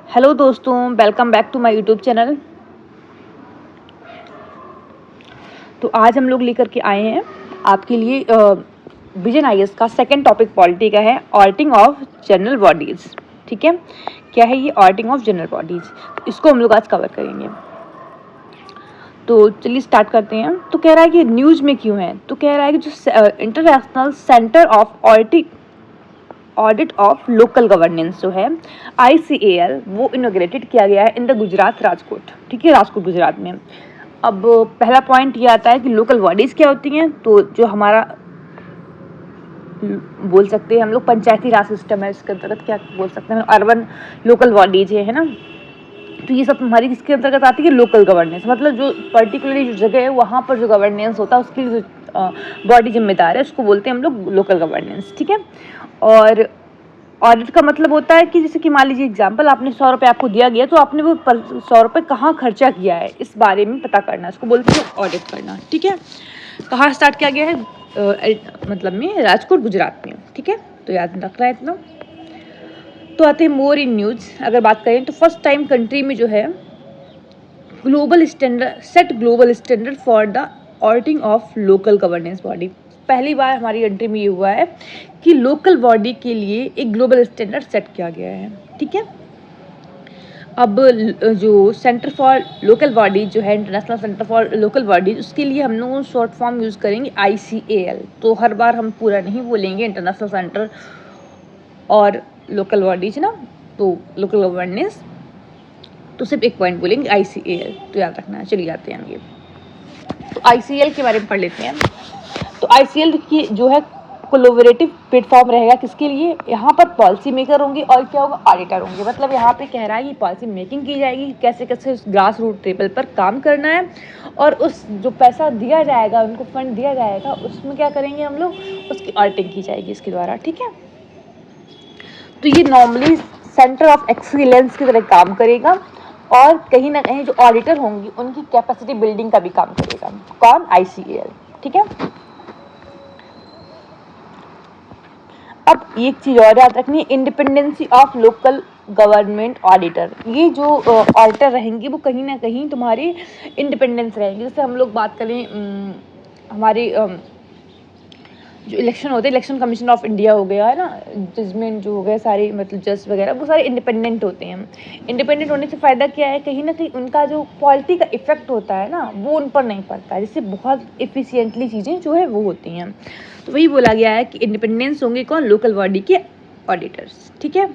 Hello दोस्तों, welcome back to my YouTube channel. तो आज हम लोग लेकर के आए हैं आपके लिए विजन आईएएस का सेकंड टॉपिक पॉलिटी का है, ऑडिटिंग ऑफ जनरल बॉडीज़। ठीक है, क्या है ये ऑडिटिंग ऑफ जनरल बॉडीज़, इसको हम लोग आज कवर करेंगे। तो चलिए स्टार्ट करते हैं। तो कह रहा है कि न्यूज़ में क्यों है, तो कह रहा है कि जो international centre of audit of local governance जो है ICAL, वो इनोग्रेटेड किया गया है इन द गुजरात राजकोट। ठीक है, राजकोट गुजरात में। अब पहला पॉइंट ये आता है कि लोकल बॉडीज़ क्या होती हैं। तो जो हमारा बोल सकते हैं हम लोग पंचायती राज सिस्टम है, इसके अंतर्गत क्या बोल सकते हैं, अर्बन लोकल बॉडीज है ना। तो ये सब हमारी किसके अंतर्गत आती है, लोकल गवर्नेंस। मतलब जो पर्टिकुलरली जो जगह है वहाँ पर जो गवर्नेंस होता है उसके लिए जो बॉडी जिम्मेदार है उसको बोलते हैं हम लोग लोकल गवर्नेंस। ठीक है, और ऑडिट का मतलब होता है कि जैसे कि मान लीजिए एग्जांपल, आपने 100 रुपये आपको दिया गया, तो आपने वो 100 रुपये कहाँ खर्चा किया है इस बारे में पता करना, इसको बोलते हैं ऑडिट करना। ठीक है, कहाँ स्टार्ट किया गया है, मतलब में राजकोट गुजरात में। ठीक है, तो याद रखना है इतना। तो आते हैं मोर इन न्यूज़। अगर बात करें तो फर्स्ट टाइम कंट्री में जो है global standard for the auditing of local governance body. पहली बार हमारी कंट्री में ये हुआ है कि लोकल बॉडी के लिए एक ग्लोबल स्टैंडर्ड सेट किया गया है। ठीक है, अब जो सेंटर फॉर लोकल बॉडी जो है, international centre for local bodies, उसके लिए हम लोग शॉर्ट फॉर्म यूज़ करेंगे ICAL। तो हर बार हम पूरा नहीं बोलेंगे इंटरनेशनल सेंटर और लोकल बॉडीज ना, तो लोकल गवर्नेंस, तो सिर्फ एक पॉइंट बोलेंगे ICAL, तो याद रखना है। चलिए आते हैं हम ये, तो ICAL के बारे में पढ़ लेते हैं। तो ICAL की जो है कोलैबोरेटिव प्लेटफॉर्म रहेगा किसके लिए, यहाँ पर पॉलिसी मेकर होंगे और क्या होगा, ऑडिटर होंगे। मतलब यहाँ पे कह रहा है कि पॉलिसी मेकिंग की जाएगी, कैसे कैसे ग्रास रूट लेवल पर काम करना है, और उस जो पैसा दिया जाएगा, उनको फंड दिया जाएगा, उसमें क्या करेंगे हम लोग, उसकी ऑडिटिंग की जाएगी इसके द्वारा। ठीक है, तो ये नॉर्मली सेंटर ऑफ एक्सीलेंस की तरह काम करेगा, और कहीं ना कहीं जो ऑडिटर होंगी उनकी कैपेसिटी बिल्डिंग का भी काम करेगा। कौन, ICAL। ठीक है, अब एक चीज़ और याद रखनी है, independency of local government auditor. ये जो ऑडिटर रहेंगे वो कहीं ना कहीं तुम्हारी इंडिपेंडेंस रहेंगे। जैसे हम लोग बात करें हमारी जो इलेक्शन होते हैं, इलेक्शन कमीशन ऑफ इंडिया हो गया है ना, जजमेंट जो हो गया सारे, मतलब जज वगैरह, वो सारे इंडिपेंडेंट होते हैं। इंडिपेंडेंट होने से फ़ायदा क्या है, कहीं ना कहीं उनका जो पॉलिटी का इफेक्ट होता है ना, वो उन पर नहीं पड़ता है, जिससे बहुत एफिशिएंटली चीज़ें जो है वो होती हैं। तो वही बोला गया है कि इंडिपेंडेंस होंगे कौन, लोकल बॉडी के ऑडिटर्स। ठीक है,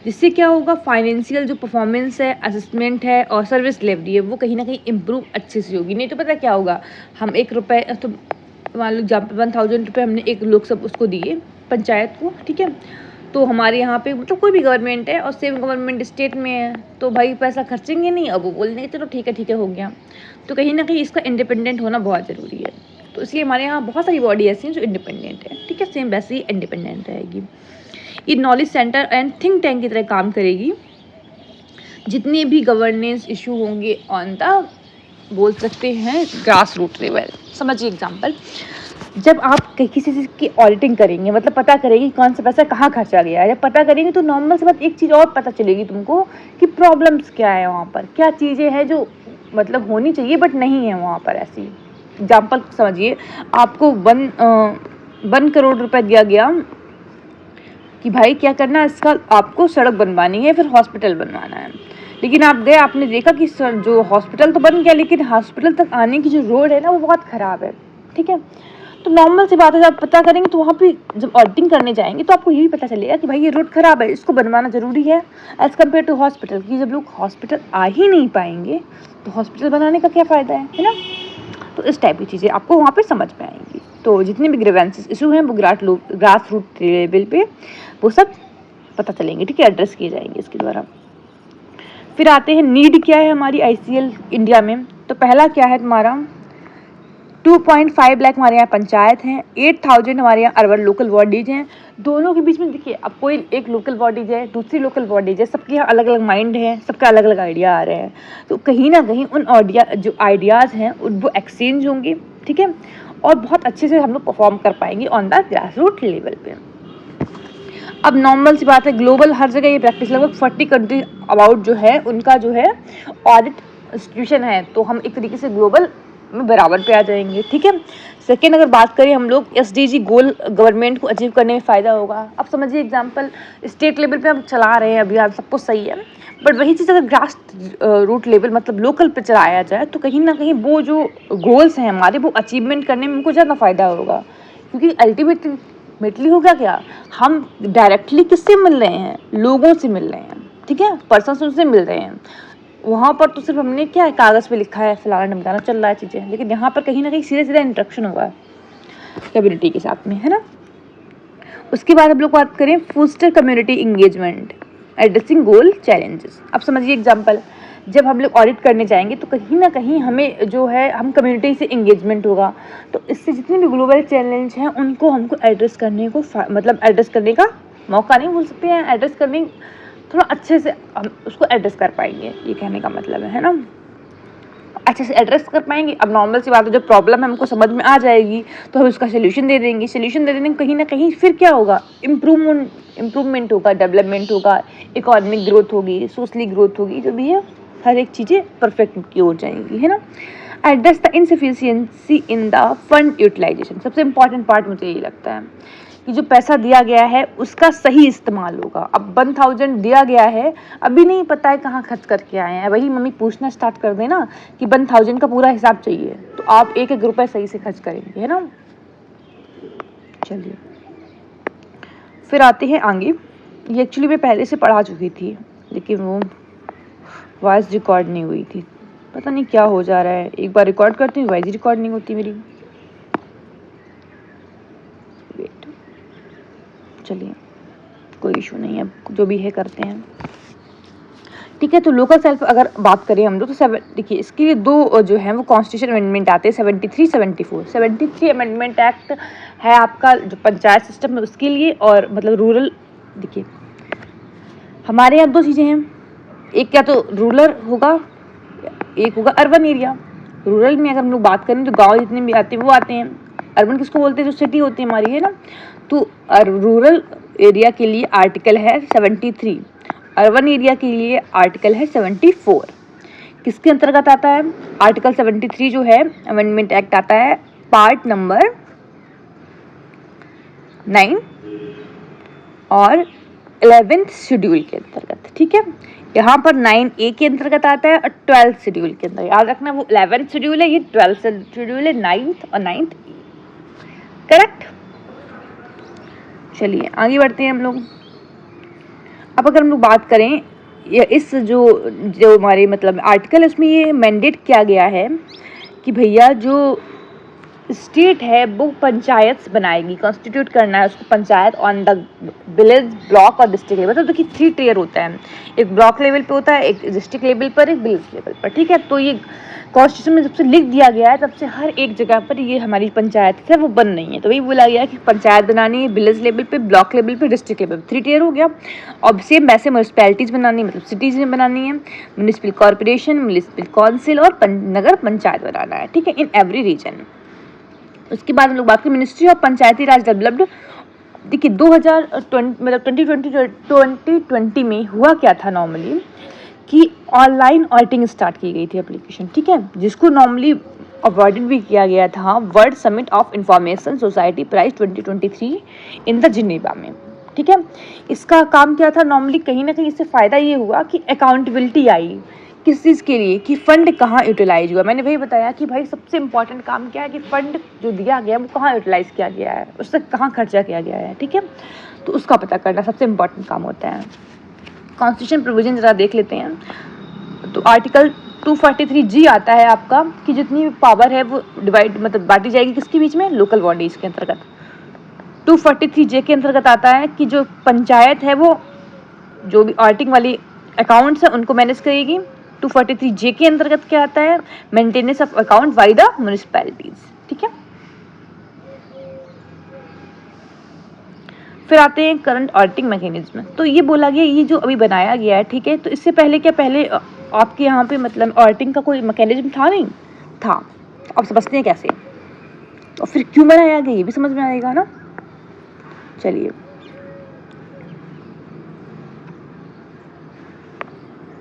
जिससे क्या होगा, फाइनेंशियल जो परफॉर्मेंस है, असेसमेंट है और सर्विस डिलीवरी है, वो कहीं ना कहीं इम्प्रूव अच्छे से होगी। नहीं तो पता क्या होगा, हम 1 रुपये, तो मान लो जहाँ पे 1000 रुपये हमने एक लोग सब उसको दिए पंचायत को। ठीक है, तो हमारे यहाँ पे मतलब कोई भी गवर्नमेंट है और सेम गवर्नमेंट स्टेट में है, तो भाई पैसा खर्चेंगे नहीं, अब वो बोलेंगे चलो ठीक है हो गया। तो कहीं ना कहीं इसका इंडिपेंडेंट होना बहुत ज़रूरी है। तो इसलिए हमारे यहाँ बहुत सारी बॉडी ऐसी हैं जो इंडिपेंडेंट है। ठीक है, सेम वैसे ही इंडिपेंडेंट रहेगी। ये knowledge centre and think tank की तरह काम करेगी। जितने भी गवर्नेंस इशू होंगे ऑन द, बोल सकते हैं, ग्रास रूट लेवल। समझिए एग्जांपल, जब आप किसी चीज़ की ऑडिटिंग करेंगे, मतलब पता करेंगे कौन सा पैसा कहाँ खर्चा गया है, जब पता करेंगे तो नॉर्मल से बात एक चीज़ और पता चलेगी तुमको कि प्रॉब्लम्स क्या है वहाँ पर, क्या चीज़ें हैं जो मतलब होनी चाहिए बट नहीं है वहाँ पर। ऐसी एग्जांपल समझिए, आपको 1 करोड़ रुपए दिया गया कि भाई क्या करना है, इसका आपको सड़क बनवानी है, फिर हॉस्पिटल बनवाना है। लेकिन आप गए, आपने देखा कि जो हॉस्पिटल तो बन गया, लेकिन हॉस्पिटल तक आने की जो रोड है ना वो बहुत ख़राब है। ठीक है, तो नॉर्मल सी बात है, जब आप पता करेंगे तो वहाँ पे जब ऑडिटिंग करने जाएंगे तो आपको ये भी पता चलेगा कि भाई ये रोड ख़राब है, इसको बनवाना ज़रूरी है, एज़ कम्पेयर टू हॉस्पिटल की। जब लोग हॉस्पिटल आ ही नहीं पाएंगे तो हॉस्पिटल बनाने का क्या फ़ायदा है ना। तो इस टाइप की चीज़ें आपको वहाँ पर समझ में आएंगी। तो जितने भी ग्रीवेंसेस इशू हैं वो ग्रास रूट लेवल पे वो सब पता चलेंगे। ठीक है, एड्रेस किए जाएंगे इसके द्वारा। फिर आते हैं नीड क्या है हमारी ICAL इंडिया में। तो पहला क्या है तुम्हारा, 2.5 लाख हमारे यहाँ पंचायत हैं, 8000 हमारे यहाँ अर्बन लोकल बॉडीज हैं। दोनों के बीच में देखिए, अब कोई एक लोकल बॉडीज है, दूसरी लोकल बॉडीज है, सबके यहाँ अलग अलग माइंड है, सबका अलग अलग आइडिया आ रहे हैं। तो कहीं ना कहीं उन जो आइडियाज़ हैं वो एक्सचेंज होंगे। ठीक है, और बहुत अच्छे से हम लोग परफॉर्म कर पाएंगे on the grass root level पे। अब नॉर्मल सी बात है, ग्लोबल हर जगह ये प्रैक्टिस, लगभग 40 कंट्री अबाउट जो है उनका जो है ऑडिट इंस्टीट्यूशन है, तो हम एक तरीके से ग्लोबल में बराबर पे आ जाएंगे। ठीक है। सेकेंड, अगर बात करें हम लोग SDG गोल गवर्नमेंट को अचीव करने में फ़ायदा होगा। अब समझिए एग्जांपल, स्टेट लेवल पे हम चला रहे हैं अभियान, सब कुछ सही है, बट वही चीज़ अगर ग्रास रूट लेवल मतलब लोकल पे चलाया जाए तो कहीं ना कहीं वो जो गोल्स हैं हमारे, वो अचीवमेंट करने में हमको ज़्यादा फ़ायदा होगा। क्योंकि अल्टीमेटली होगा क्या, हम डायरेक्टली किससे मिल रहे हैं, लोगों से मिल रहे हैं। ठीक है, पर्सन से मिल रहे हैं। वहाँ पर तो सिर्फ हमने क्या है, कागज़ पे लिखा है फलाना ढमकाना चल रहा है चीज़ें, लेकिन यहाँ पर कहीं ना कहीं सीधे सीधा इंटरेक्शन हुआ है कम्युनिटी के साथ में, है ना। उसके बाद हम लोग बात करें फोस्टर कम्युनिटी इंगेजमेंट एड्रेसिंग गोल चैलेंजेस। अब समझिए एग्जांपल, जब हम लोग ऑडिट करने जाएंगे तो कहीं ना कहीं हमें जो है, हम कम्युनिटी से इंगेजमेंट होगा, तो इससे जितने भी ग्लोबल चैलेंज हैं उनको हमको एड्रेस करने को मतलब एड्रेस करने का मौका नहीं बोल सकते हैं, एड्रेस करने थोड़ा अच्छे से हम उसको एड्रेस कर पाएंगे, ये कहने का मतलब है ना, अच्छे से एड्रेस कर पाएंगे। अब नॉर्मल सी बात है, जब प्रॉब्लम हमको समझ में आ जाएगी तो हम उसका सोल्यूशन दे देंगे। सोल्यूशन दे देने में कहीं ना कहीं फिर क्या होगा, इम्प्रूवमेंट होगा, डेवलपमेंट होगा, इकोनॉमिक ग्रोथ होगी, सोशली ग्रोथ होगी, जो भी है हर एक चीज़ें परफेक्ट की हो जाएंगी, है ना। Address the insufficiency in the fund utilisation. सबसे इंपॉर्टेंट पार्ट मुझे यही लगता है कि जो पैसा दिया गया है उसका सही इस्तेमाल होगा। अब 1000 दिया गया है, अभी नहीं पता है कहाँ खर्च करके आए हैं, वही मम्मी पूछना स्टार्ट कर देना कि 1000 का पूरा हिसाब चाहिए, तो आप एक एक रुपये सही से खर्च करेंगे, है ना। चलिए फिर आते हैं आगे। ये एक्चुअली मैं पहले से पढ़ा चुकी थी, लेकिन वो वॉइस रिकॉर्ड नहीं हुई थी, पता नहीं क्या हो जा रहा है। एक बार रिकॉर्ड करती हूँ, वॉइस रिकॉर्ड नहीं होती मेरी। वेट, चलिए कोई इशू नहीं है, जो भी है करते हैं। ठीक है, तो लोकल सेल्फ अगर बात करें हम लोग तो देखिए इसके लिए दो जो है वो कॉन्स्टिट्यूशन अमेंडमेंट आते हैं, 73 74। 73 अमेंडमेंट एक्ट है आपका जो पंचायत सिस्टम है उसके लिए, और मतलब रूरल, देखिए हमारे यहाँ दो चीज़ें हैं, एक क्या तो रूरल होगा, एक होगा अर्बन एरिया। रूरल में अगर हम लोग बात करें तो गांव जितने भी आते हैं वो आते हैं, अर्बन किसको बोलते हैं, जो सिटी होती है हमारी, है ना। तो रूरल एरिया के लिए आर्टिकल है 73, अर्बन एरिया के लिए आर्टिकल है 74। किसके अंतर्गत आता है, आर्टिकल 73 जो है अमेंडमेंट एक्ट आता है पार्ट नंबर 9 और 11th शेड्यूल के अंतर्गत। ठीक है, यहाँ पर 9A के अंतर्गत आता है और 12th शेड्यूल के अंदर, याद रखना वो 11th शेड्यूल है, ये 12th शेड्यूल है, 9th और 9th, करेक्ट। चलिए आगे बढ़ते हैं हम लोग। अब अगर हम लोग बात करें इस जो हमारे मतलब आर्टिकल है, उसमें ये मैंडेट किया गया है कि भैया जो स्टेट है वो पंचायत बनाएगी, कॉन्स्टिट्यूट करना है उसको panchayat on the village, block और डिस्ट्रिक्ट लेवल। मतलब देखिए 3 टियर होता है, एक ब्लॉक लेवल पे होता है, एक डिस्ट्रिक्ट लेवल पर, एक विलेज लेवल पर। ठीक है, तो ये कॉन्स्टिट्यूशन में जब से लिख दिया गया है तब से हर एक जगह पर ये हमारी पंचायत है वो बन रही है, तो वही बोला गया है कि पंचायत बनानी है विलेज लेवल पे, ब्लॉक लेवल पे, डिस्ट्रिक्ट लेवल पे, 3 टियर हो गया। और सेम वैसे म्यूनिसपैलिटीज़ बनानी है, मतलब सिटीज़ में बनानी है, म्यूनिसिपल कॉर्पोरेशन, म्यूनिसिपल काउंसिल और नगर पंचायत बनाना है। ठीक है, इन एवरी रीजन। उसके बाद हम लोग बात करें ministry of Panchayati Raj developed. देखिए 2020 मतलब 2020 में हुआ क्या था नॉर्मली कि ऑनलाइन ऑडिटिंग स्टार्ट की गई थी एप्लीकेशन। ठीक है, जिसको नॉर्मली अवॉर्डेड भी किया गया था world summit of information society prize 2023 in the Geneva में। ठीक है, इसका काम क्या था नॉर्मली, कहीं ना कहीं इससे फ़ायदा ये हुआ कि अकाउंटेबिलिटी आई, किस चीज़ के लिए कि फ़ंड कहाँ यूटिलाइज हुआ। मैंने वही बताया कि भाई सबसे इम्पॉर्टेंट काम क्या है कि फ़ंड जो दिया गया वो कहाँ यूटिलाइज किया गया है, उससे कहाँ खर्चा किया गया है। ठीक है, तो उसका पता करना सबसे इम्पॉर्टेंट काम होता है। कॉन्स्टिट्यूशन प्रोविजन ज़रा देख लेते हैं, तो आर्टिकल 243G आता है आपका कि जितनी भी पावर है वो डिवाइड मतलब बांटी जाएगी किसके बीच में, लोकल बॉडीज़ के अंतर्गत। 243J के अंतर्गत आता है कि जो पंचायत है वो जो भी ऑडिटिंग वाली अकाउंट्स है उनको मैनेज करेगी। 243J के अंतर्गत क्या आता है, maintenance of account by the municipalities. ठीक है, फिर आते हैं करंट ऑडिटिंग मैकेनिज्म। तो ये बोला गया ये जो अभी बनाया गया है, ठीक है, तो इससे पहले क्या, पहले आपके यहाँ पे मतलब ऑडिटिंग का कोई मैकेनिज्म था नहीं था, आप समझते हैं कैसे और फिर क्यों बनाया गया ये भी समझ में आएगा ना। चलिए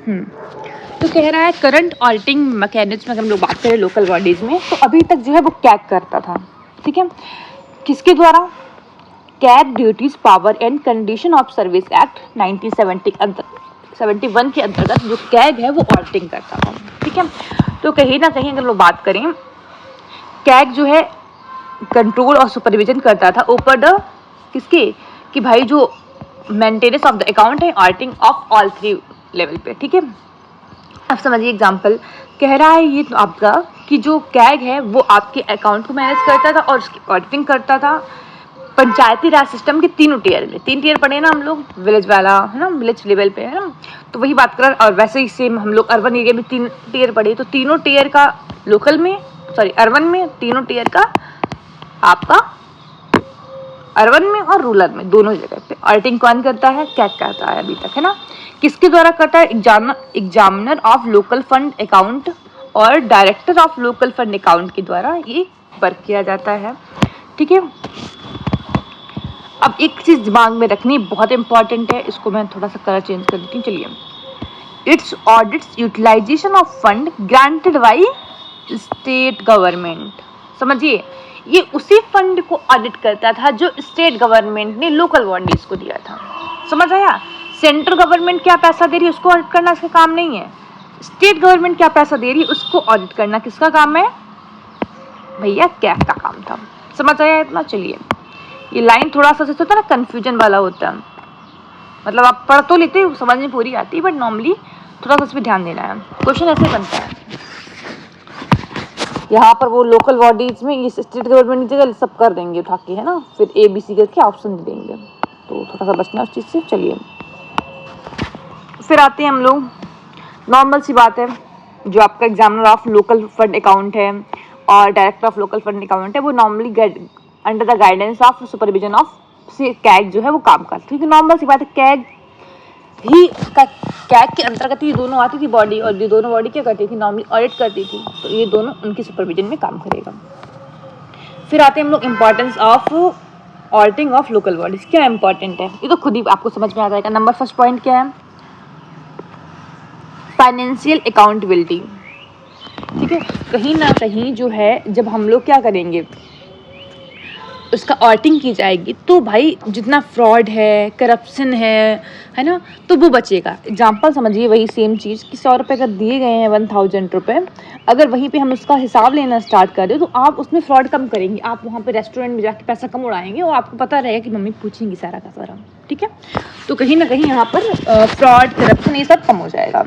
तो कह रहा है करंट ऑडिटिंग मैकेनिज्म, अगर हम लोग बात करें लोकल बॉडीज़ में, तो अभी तक जो है वो कैग करता था, ठीक है, किसके द्वारा? CAG duties power and condition of service act 1971 के अंतर्गत जो कैग है वो ऑडिटिंग करता था, ठीक है। तो कहीं ना कहीं अगर लोग बात करें, कैग जो है कंट्रोल और सुपरविजन करता था ऊपर द किसके, कि भाई जो मेंटेनेंस ऑफ द अकाउंट है, ऑडिटिंग ऑफ ऑल 3 लेवल पे, ठीक है। अब समझिए एग्जांपल कह रहा है ये तो आपका कि जो कैग है वो आपके अकाउंट को मैनेज करता था और उसकी ऑडिटिंग करता था पंचायती राज सिस्टम के 3 टीयर में। 3 टीयर पढ़े ना हम लोग, विलेज वाला है ना, विलेज लेवल पे है ना, तो वही बात कर। और वैसे ही सेम हम लोग अर्बन एरिया में 3 टीयर पढ़े, तो तीनों टीयर का लोकल में, सॉरी अर्बन में, तीनों टीयर का आपका अर्बन में और रूरल में, दोनों जगह पे ऑडिटिंग कौन करता है? कैग करता है अभी तक, है ना। किसके द्वारा करता है? Examiner of local fund account और director of local fund account के द्वारा ये वर्क किया जाता है, ठीक है। अब एक चीज दिमाग में रखनी बहुत इंपॉर्टेंट है, इसको मैं थोड़ा सा कलर चेंज कर देती हूँ, चलिए। Its audits utilisation of fund granted by state government. समझिए, ये उसी फंड को ऑडिट करता था जो स्टेट गवर्नमेंट ने लोकल बॉडीज को दिया था। समझ आया? सेंट्रल गवर्नमेंट क्या पैसा दे रही है उसको ऑडिट करना इसका काम नहीं है, स्टेट गवर्नमेंट क्या पैसा दे रही है उसको ऑडिट करना किसका काम है? भैया कैग का काम था। समझ आया इतना? चलिए, ये लाइन थोड़ा सा जैसे होता है ना कंफ्यूजन वाला होता है, मतलब आप पढ़ तो लेते हो, समझ में पूरी आती है, बट नॉर्मली थोड़ा सा उस पर ध्यान देना है। क्वेश्चन ऐसे बनता है, यहाँ पर वो लोकल बॉडीज में ये स्टेट गवर्नमेंट की जगह सब कर देंगे उठा के, है ना, फिर ABC करके ऑप्शन दे देंगे, तो थोड़ा सा बचना उस चीज़ से। चलिए फिर आते हैं हम लोग, नॉर्मल सी बात है, जो आपका examiner of local fund account है और director of local fund account है, वो normally under the guidance of supervision of CAG जो है वो काम करती है, क्योंकि नॉर्मल सी बात है, कैग के अंतर्गत ये दोनों आती थी बॉडी, और ये दोनों बॉडी क्या करती थी? नॉर्मली ऑडिट करती थी, तो ये दोनों उनकी सुपरविजन में काम करेगा। फिर आते हैं हम लोग importance of auditing of local bodies. क्या इंपॉर्टेंट है ये तो खुद ही आपको समझ में आ जाएगा। नंबर फर्स्ट पॉइंट क्या है? फाइनेंशियल अकाउंटेबिलिटी, ठीक है। कहीं ना कहीं जो है जब हम लोग क्या करेंगे, उसका ऑडिटिंग की जाएगी, तो भाई जितना फ्रॉड है, करप्शन है ना, तो वो बचेगा। एग्जाम्पल समझिए, वही सेम चीज़ कि 100 रुपये अगर दिए गए हैं, 1000 रुपये, अगर वहीं पे हम उसका हिसाब लेना स्टार्ट कर दें तो आप उसमें फ्रॉड कम करेंगे, आप वहाँ पे रेस्टोरेंट में जाके पैसा कम उड़ाएंगे और आपको पता रहेगा कि मम्मी पूछेंगी सारा का सारा, ठीक है। तो कहीं ना कहीं यहाँ पर फ्रॉड, करप्शन ये सब कम हो जाएगा।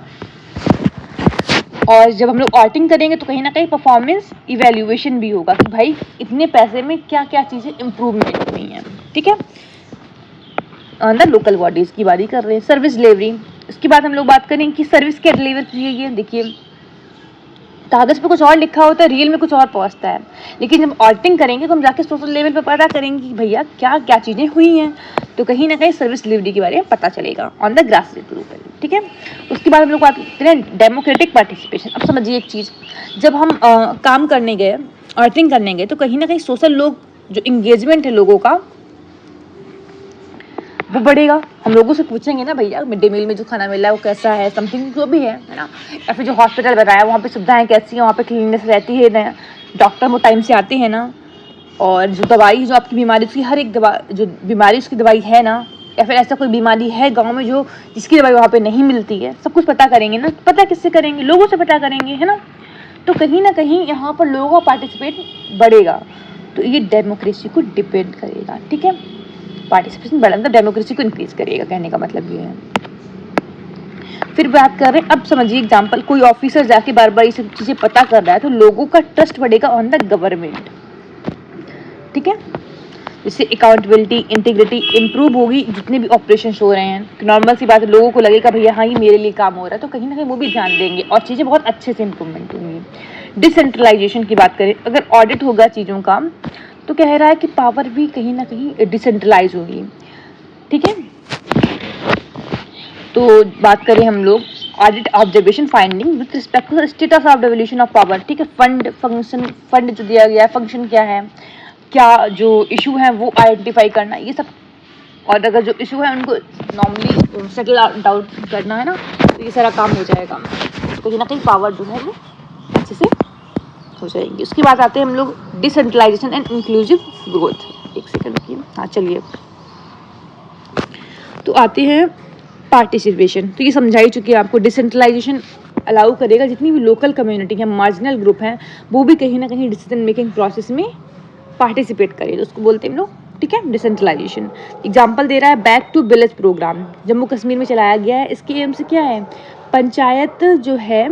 और जब हम लोग ऑडिटिंग करेंगे तो कहीं ना कहीं परफॉर्मेंस इवैल्यूएशन भी होगा कि भाई इतने पैसे में क्या क्या चीज़ें इम्प्रूवमेंट हुई हैं, ठीक है। अंदर लोकल बॉडीज़ की बारी कर रहे हैं। सर्विस डिलीवरी, इसके बाद हम लोग बात करें कि सर्विस क्या डिलीवर की है। ये देखिए, कागज़ पे कुछ और लिखा होता है, रियल में कुछ और पहुंचता है, लेकिन जब ऑडिटिंग करेंगे तो हम जाके सोशल लेवल पे पता करेंगे कि भैया क्या क्या चीज़ें हुई हैं, तो कहीं ना कहीं सर्विस डिलीवरी के बारे में पता चलेगा ऑन द ग्रास लेवल, ठीक है। उसके बाद हम लोग बात करते हैं डेमोक्रेटिक पार्टिसिपेशन। अब समझिए एक चीज़, जब हम काम करने गए, ऑडिटिंग करने गए, तो कहीं ना कहीं सोशल लोग जो इंगेजमेंट है लोगों का वो बढ़ेगा। हम लोगों से पूछेंगे ना भैया मिड डे मील में जो खाना मिल रहा है वो कैसा है, समथिंग जो भी है ना, या फिर जो हॉस्पिटल बनाया वहाँ पे सुविधाएं कैसी हैं, वहाँ पे क्लीननेस रहती है ना, डॉक्टर वो टाइम से आते हैं ना, और जो दवाई जो आपकी बीमारी उसकी हर एक दवा जो बीमारी उसकी दवाई है ना, या फिर ऐसा कोई बीमारी है गाँव में जो जिसकी दवाई वहाँ पर नहीं मिलती है, सब कुछ पता करेंगे ना। पता किससे करेंगे? लोगों से पता करेंगे, है ना। तो कहीं ना कहीं यहाँ पर लोगों का पार्टिसिपेट बढ़ेगा, तो ये डेमोक्रेसी को डिपेंड करेगा, ठीक है। पार्टिसिपेशन बढ़ा तो डेमोक्रेसी को इंक्रीज करेगा, कहने का मतलब ये है। फिर बात कर रहे हैं, अब समझिए एग्जांपल, कोई ऑफिसर जाके बार बार ये सब चीज़ें पता कर रहा है तो लोगों का ट्रस्ट बढ़ेगा ऑन द गवर्नमेंट, ठीक है। जिससे अकाउंटेबिलिटी, इंटीग्रिटी इंप्रूव होगी, जितने भी ऑपरेशन हो रहे हैं। नॉर्मल सी बात है, लोगों को लगेगा भैया हाँ ये मेरे लिए काम हो रहा है, तो कहीं ना कहीं वो भी ध्यान देंगे और चीज़ें बहुत अच्छे से इंप्रूवमेंट होंगी। डिसेंट्रलाइजेशन की बात करें, अगर ऑडिट होगा चीज़ों का तो कह रहा है कि पावर भी कहीं ना कहीं डिसेंट्रलाइज होगी, ठीक है। तो बात करें हम लोग audit observation finding with respect to status of devolution of power, ठीक है। फंड फंक्शन, फंड जो दिया गया है, फंक्शन क्या है, क्या जो इशू है वो आइडेंटिफाई करना, ये सब। और अगर जो इशू है उनको नॉर्मली सेटल आउट करना, है ना, तो ये सारा काम हो जाएगा, तो कहीं ना कहीं पावर जो है वो अच्छे से हो जाएंगी। उसके बाद आते हैं हम लोग डिसेंट्रलाइजेशन एंड इंक्लूसिव ग्रोथ। एक सेकंड रुकिए, हाँ चलिए, तो आते हैं पार्टिसिपेशन। तो ये समझाई चुकी है आपको, डिसेंट्रलाइजेशन अलाउ करेगा जितनी भी लोकल कम्युनिटी या मार्जिनल ग्रुप हैं वो भी कहीं ना कहीं डिसीजन मेकिंग प्रोसेस में पार्टिसिपेट करें, तो उसको बोलते हैं हम लोग, ठीक है, डिसेंट्रलाइजेशन। एग्जाम्पल दे रहा है back to village programme, Jammu Kashmir में चलाया गया है। इसके एम से क्या है, पंचायत जो है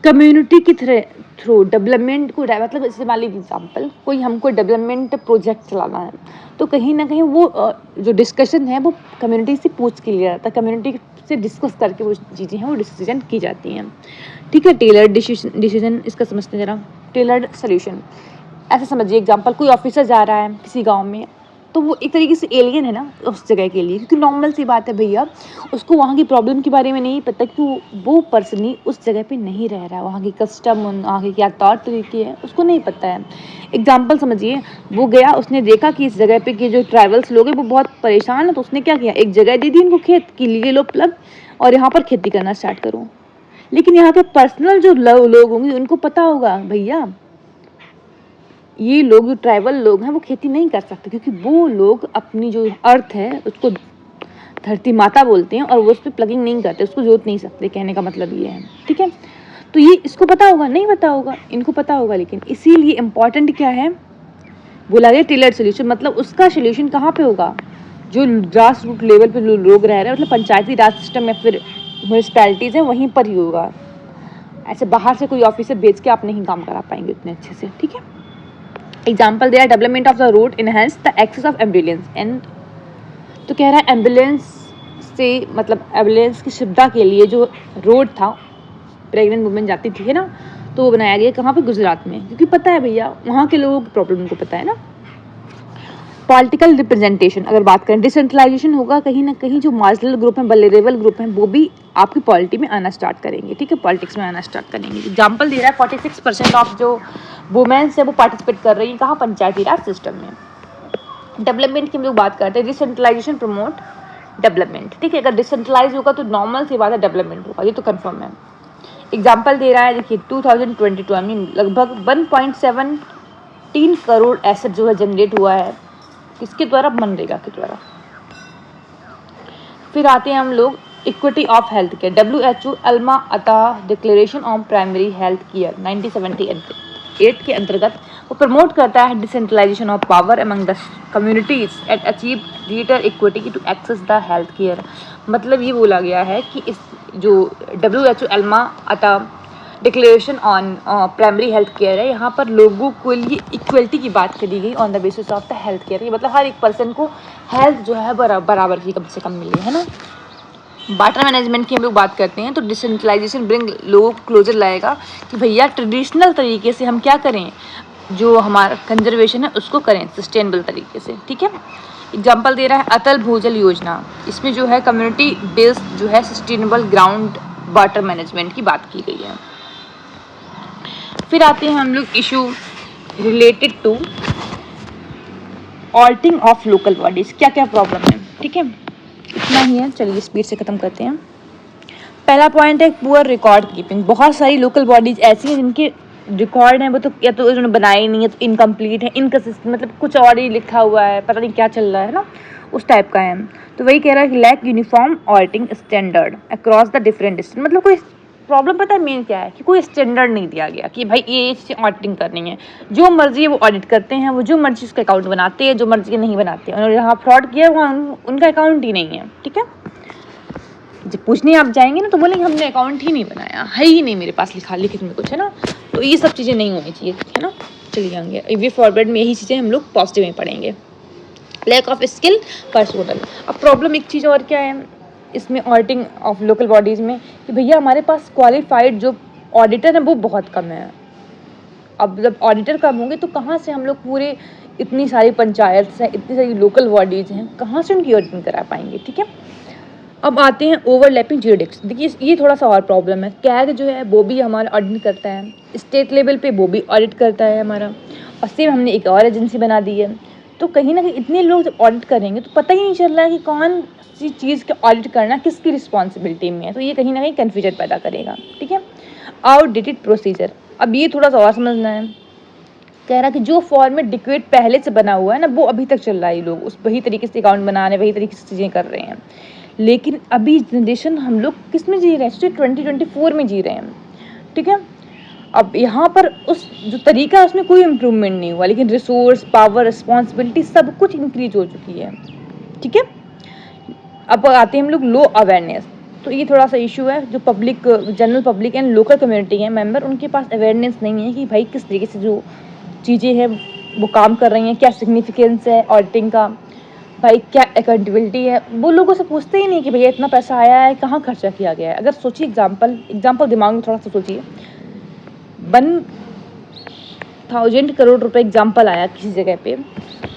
कम्युनिटी की थ्रू डेवलपमेंट को, मतलब इससे मान लीजिए एग्जाम्पल, कोई हमको डेवलपमेंट प्रोजेक्ट चलाना है, तो कहीं ना कहीं वो जो डिस्कशन है वो कम्युनिटी से पूछ के लिया जाता है, कम्युनिटी से डिस्कस करके वो चीज़ें हैं वो डिसीजन की जाती हैं, ठीक है। टेलर्ड डिसीजन इसका समझते हैं जरा, टेलर्ड सोल्यूशन ऐसे समझिए, एग्जाम्पल कोई ऑफिसर जा रहा है किसी गाँव में, तो वो एक तरीके से एलियन है ना उस जगह के लिए, क्योंकि नॉर्मल सी बात है भैया, उसको वहाँ की प्रॉब्लम के बारे में नहीं पता, कि वो पर्सन ही उस जगह पे नहीं रह रहा है, वहाँ की कस्टम, वहाँ के क्या तौर तरीके हैं उसको नहीं पता है। एग्जाम्पल समझिए, वो गया, उसने देखा कि इस जगह पे के जो ट्राइबल्स लोग हैं वो बहुत परेशान है, तो उसने क्या किया, एक जगह दे दी इनको खेत की, लिए लो प्लग और यहाँ पर खेती करना स्टार्ट करो। लेकिन यहाँ के पर्सनल जो लोग होंगे उनको पता होगा भैया ये लोग जो ट्राइबल लोग हैं वो खेती नहीं कर सकते, क्योंकि वो लोग अपनी जो अर्थ है उसको धरती माता बोलते हैं और वो उस पर प्लगिंग नहीं करते, उसको जोत नहीं सकते, कहने का मतलब ये है, ठीक है। तो ये इसको पता होगा, नहीं पता होगा, इनको पता होगा, लेकिन इसीलिए इम्पॉर्टेंट क्या है, बोला गया टेलर्ड सोल्यूशन, मतलब उसका सोल्यूशन कहाँ पे होगा, जो ग्रास रूट लेवल पे लोग रह रहे हैं, मतलब पंचायती राज सिस्टम या फिर म्यूनिसपैलिटीज़ हैं वहीं पर ही होगा। ऐसे बाहर से कोई ऑफिसर भेज के आप नहीं काम करा पाएंगे उतने अच्छे से, ठीक है। एग्जाम्पल दे रहा है development of the road enhance the access of ambulance and, तो कह रहा है एम्बुलेंस से, मतलब एम्बुलेंस की सुविधा के लिए जो रोड था, प्रेग्नेंट वुमेन जाती थी है ना, तो वो बनाया गया कहाँ पे, गुजरात में, क्योंकि पता है भैया वहाँ के लोगों की प्रॉब्लम को पता है ना। पॉलिटिकल रिप्रेजेंटेशन अगर बात करें, डिसेंट्रलाइजेशन होगा, कहीं ना कहीं जो मार्जिनल ग्रुप हैं, वल्नरेबल ग्रुप हैं, वो भी आपकी पॉलिटी में आना स्टार्ट करेंगे, ठीक है, पॉलिटिक्स में आना स्टार्ट करेंगे। एग्जाम्पल दे रहा है 46% ऑफ जो वुमेन्स है वो पार्टिसिपेट कर रही है कहाँ, पंचायती राज सिस्टम में। डेवलपमेंट की हम लोग बात करते हैं, डिसेंट्रलाइजेशन प्रमोट डेवलपमेंट, ठीक है, अगर डिसेंट्रलाइज होगा तो नॉर्मल सी बात है डेवलपमेंट होगा, ये तो कंफर्म है। एग्जाम्पल दे रहा है, देखिए 2022 में लगभग 1.17 करोड़ एसेट जो है जनरेट हुआ है, किसके द्वारा, मनरेगा के द्वारा। फिर आते हैं हम लोग equity of health care, WHO Alma Ata declaration on primary health care 1978 के अंतर्गत वो प्रमोट करता है decentralisation of power among the communities at achieve greater equity to access the health care. मतलब ये बोला गया है कि इस जो WHO Alma Ata declaration on primary health care है, यहाँ पर लोगों को लिए इक्वलिटी की बात करी गई on the basis of the health care, मतलब हर एक पर्सन को हेल्थ जो है बराबर की कम से कम मिले, है ना। वाटर मैनेजमेंट की हम लोग बात करते हैं, तो डिसेंट्रलाइजेशन ब्रिंग लोगों को क्लोजर लाएगा कि भैया ट्रेडिशनल तरीके से हम क्या करें, जो हमारा कंजर्वेशन है उसको करें सस्टेनेबल तरीके से, ठीक है। एग्जाम्पल दे रहा है अटल भूजल योजना, इसमें जो है कम्युनिटी बेस्ड जो है सस्टेनेबल ग्राउंड वाटर मैनेजमेंट की बात की गई है। फिर आते हैं हम लोग issue related to auditing of local bodies, क्या क्या प्रॉब्लम है, ठीक है, इतना ही है, चलिए स्पीड से खत्म करते हैं। पहला पॉइंट है पुअर रिकॉर्ड कीपिंग, बहुत सारी लोकल बॉडीज ऐसी हैं जिनके रिकॉर्ड हैं वो तो या तो उन्होंने बनाए नहीं है, तो इनकम्प्लीट है, इनकंसिस्टेंट, मतलब कुछ और ही लिखा हुआ है, पता नहीं क्या चल रहा है ना, उस टाइप का है। तो वही कह रहा है कि lack uniform auditing standard across the different district, मतलब कोई प्रॉब्लम पता है मेन क्या है कि कोई स्टैंडर्ड नहीं दिया गया कि भाई ये चीज़ें ऑडिटिंग करनी है, जो मर्जी है वो ऑडिट करते हैं, वो जो मर्जी उसका अकाउंट बनाते हैं, जो मर्जी नहीं बनाते हैं, उन्होंने जहाँ फ्रॉड किया वहाँ उनका अकाउंट ही नहीं है, ठीक है। जब पूछने आप जाएंगे ना तो बोलेंगे हमने अकाउंट ही नहीं बनाया, है ही नहीं मेरे पास लिखित में कुछ, है ना, तो ये सब चीज़ें नहीं होनी चाहिए, है ना। चलिए आगे वे फॉरवर्ड में यही चीज़ें हम लोग पॉजिटिव में पढ़ेंगे। लैक ऑफ स्किल पर्सनल, अब प्रॉब्लम एक चीज़ और क्या है इसमें ऑडिटिंग ऑफ लोकल बॉडीज़ में कि भैया हमारे पास क्वालिफाइड जो ऑडिटर हैं वो बहुत कम है। अब जब ऑडिटर कम होंगे तो कहाँ से हम लोग पूरे इतनी सारी पंचायत हैं, इतनी सारी लोकल बॉडीज़ हैं, कहाँ से उनकी ऑडिटिंग करा पाएंगे, ठीक है। अब आते हैं ओवरलैपिंग ज्यूरिडिक्स, देखिए ये थोड़ा सा और प्रॉब्लम है। कैग जो है वो भी हमारा ऑडिट करता है, स्टेट लेवल पे वो भी ऑडिट करता है हमारा, और सेम हमने एक और एजेंसी बना दी है। तो कहीं ना कहीं इतने लोग जब ऑडिट करेंगे तो पता ही नहीं चल रहा है कि कौन किसी चीज़ का ऑडिट करना किसकी रिस्पॉन्सिबिलिटी में है, तो ये कहीं ना कहीं कन्फ्यूजन पैदा करेगा। ठीक है, आउटडेटेड प्रोसीजर, अब ये थोड़ा सा और समझना है। कह रहा कि जो फॉर्मेट डिक्वेट पहले से बना हुआ है ना, वो अभी तक चल रहा है, लोग उस वही तरीके से अकाउंट बना रहे हैं, वही तरीके से चीज़ें कर रहे हैं। लेकिन अभी जनरेशन हम लोग किस में जी रहे हैं, 2024 में जी रहे हैं। ठीक है, अब यहाँ पर उस जो तरीका है उसमें कोई इम्प्रूवमेंट नहीं हुआ, लेकिन रिसोर्स, पावर, रिस्पॉन्सिबिलिटी सब कुछ इंक्रीज हो चुकी है। ठीक है, अब आते हैं हम लोग लो अवेयरनेस, तो ये थोड़ा सा इशू है। जो public, general public and local community है मेंबर, उनके पास अवेयरनेस नहीं है कि भाई किस तरीके से जो चीज़ें हैं वो काम कर रही हैं, क्या सिग्निफिकेंस है ऑडिटिंग का, भाई क्या अकाउंटेबिलिटी है। वो लोगों से पूछते ही नहीं कि भैया इतना पैसा आया है, कहाँ खर्चा किया गया है। अगर सोचिए एग्जाम्पल दिमाग में थोड़ा सा सोचिए, 1000 करोड़ रुपए एग्जाम्पल आया किसी जगह पे,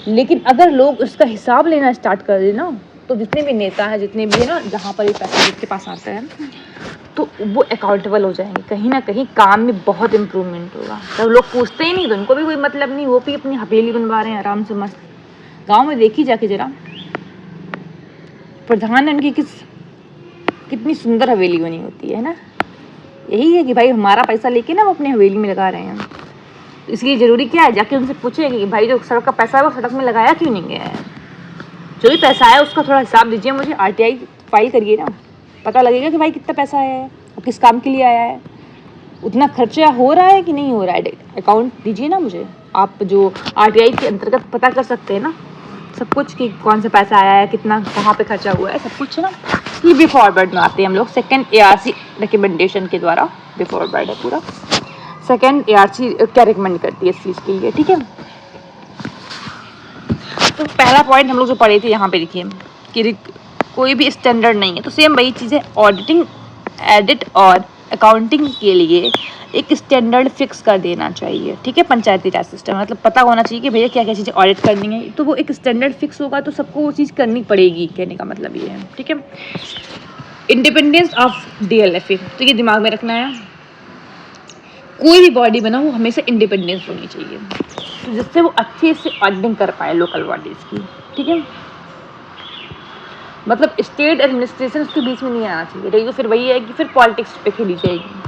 लेकिन अगर लोग उसका हिसाब लेना स्टार्ट कर दें ना, तो जितने भी नेता हैं, जितने भी है ना, जहाँ पर ये पैसा जिसके पास आता है, तो वो अकाउंटेबल हो जाएंगे। कहीं ना कहीं काम में बहुत इम्प्रूवमेंट होगा। तो लोग पूछते ही नहीं, तो उनको भी कोई मतलब नहीं, वो भी अपनी हवेली बनवा रहे हैं आराम से मस्त। गांव में देखी जाके जरा, प्रधान उनकी कितनी सुंदर हवेली बनी होती है ना। यही है कि भाई हमारा पैसा लेके ना वो अपनी हवेली में लगा रहे हैं। इसलिए ज़रूरी क्या है, जाके उनसे पूछेगा कि भाई जो सड़क का पैसा है वो सड़क में लगाया क्यों नहीं गया है। जो भी पैसा आया उसका थोड़ा हिसाब दीजिए मुझे, RTI फाइल करिए ना, पता लगेगा कि भाई कितना पैसा आया है और किस काम के लिए आया है, उतना खर्चा हो रहा है कि नहीं हो रहा है। अकाउंट दीजिए ना मुझे, आप जो RTI के अंतर्गत पता कर सकते हैं ना सब कुछ, कि कौन सा पैसा आया है, कितना कहाँ पे खर्चा हुआ है, सब कुछ है ना। ये वे फॉरवर्ड में आते हैं हम लोग, सेकेंड ARC रिकमेंडेशन के द्वारा वे फॉरवर्ड है पूरा। सेकेंड ARC क्या रिकमेंड करती है इस चीज़ के लिए। ठीक है, तो पहला पॉइंट हम लोग जो पढ़े थे यहाँ पे देखिए कि कोई भी स्टैंडर्ड नहीं है, तो सेम वही चीज़ है। ऑडिटिंग, एडिट और अकाउंटिंग के लिए एक स्टैंडर्ड फिक्स कर देना चाहिए। ठीक है, पंचायती राज सिस्टम मतलब पता होना चाहिए कि भैया क्या क्या चीज़ें ऑडिट करनी है, तो वो एक स्टैंडर्ड फिक्स होगा तो सबको वो चीज़ करनी पड़ेगी, कहने का मतलब ये है। ठीक है, इंडिपेंडेंस ऑफ DLFA, तो ये दिमाग में रखना है। कोई भी बॉडी बना वो हमेशा इंडिपेंडेंस होनी चाहिए, तो जिससे वो अच्छे से ऑडिटिंग कर पाए लोकल बॉडीज़ की। ठीक है, मतलब स्टेट एडमिनिस्ट्रेशन उसके बीच में नहीं आना चाहिए, तो फिर वही है कि फिर पॉलिटिक्स पे खेली जाएगी।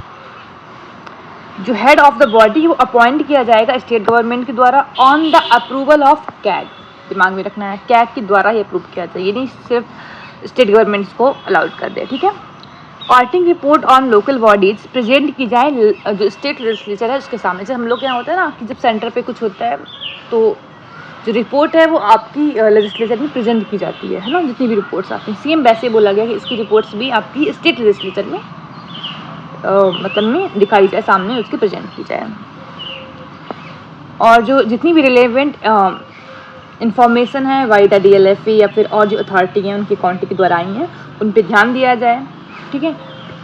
जो हेड ऑफ द बॉडी वो अपॉइंट किया जाएगा स्टेट गवर्नमेंट के द्वारा on the approval of CAG, दिमाग में रखना है, कैग के द्वारा ही अप्रूव किया जाए, ये नहीं सिर्फ स्टेट गवर्नमेंट्स को अलाउड कर दे। ठीक है, auditing report on local bodies present की जाए जो स्टेट लेजिस्लेचर है उसके सामने। जैसे हम लोग यहाँ होता है ना कि जब सेंटर पे कुछ होता है तो जो रिपोर्ट है वो आपकी लेजिस्लेचर में प्रेजेंट की जाती है ना, जितनी भी रिपोर्ट्स आती हैं। सेम वैसे बोला गया कि इसकी रिपोर्ट्स भी आपकी स्टेट लेजिस्लेचर में मतलब में दिखाई जाए, सामने उसके प्रेजेंट की जाए। और जो जितनी भी रिलेवेंट इंफॉर्मेशन है वाइड DLFA या फिर और जो अथॉरिटी हैं उनकी अकाउंटिंग के द्वारा आई हैं उन पर ध्यान दिया जाए। ठीक है,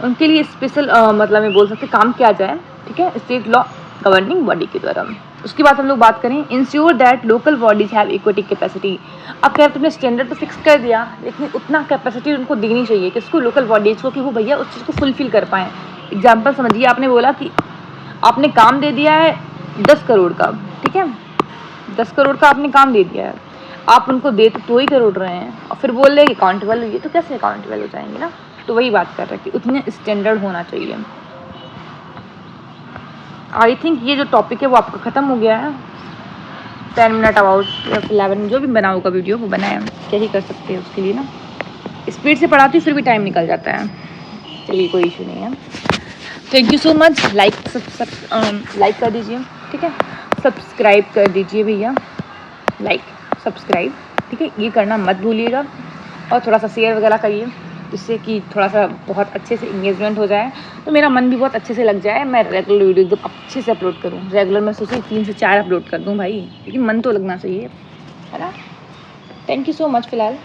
उनके लिए स्पेशल मतलब मैं बोल सकते काम किया जाए। ठीक है, स्टेट लॉ गवर्निंग बॉडी के द्वारा। उसके बाद हम लोग बात करें ensure that local bodies have equity capacity. अब क्या तुमने स्टैंडर्ड तो फिक्स कर दिया, लेकिन उतना कैपेसिटी उनको देनी चाहिए किसको, लोकल बॉडीज को, कि वो भैया उस चीज़ को फुलफिल कर पाएँ। एग्जाम्पल समझिए, आपने बोला कि आपने काम दे दिया है 10 करोड़ का। ठीक है, 10 करोड़ का आपने काम दे दिया है, आप उनको दे तो 2 ही करोड़ रहे हैं और फिर बोल रहे कि अकाउंटेबल हुई है, तो कैसे अकाउंटेबल हो जाएंगे ना। तो वही बात कर रहे हैं कि उतने स्टैंडर्ड होना चाहिए। आई थिंक ये जो टॉपिक है वो आपका ख़त्म हो गया है। 10 मिनट अबाउट 11 जो भी बना होगा वीडियो वो बनाया, क्या ही कर सकते हैं उसके लिए ना। स्पीड से पढ़ाती हूँ फिर भी टाइम निकल जाता है, चलिए कोई इशू नहीं है। Thank you so much. Like कर दीजिए। ठीक है, सब्सक्राइब कर दीजिए भैया, लाइक सब्सक्राइब। ठीक है, ये करना मत भूलिएगा और थोड़ा सा शेयर वगैरह करिए, जिससे कि थोड़ा सा बहुत अच्छे से इंगेजमेंट हो जाए, तो मेरा मन भी बहुत अच्छे से लग जाए। मैं रेगुलर वीडियो एकदम अच्छे से अपलोड करूँ। रेगुलर मैं सोची 3 से 4 अपलोड कर दूँ भाई, लेकिन मन तो लगना चाहिए, है ना। थैंक यू सो मच फिलहाल।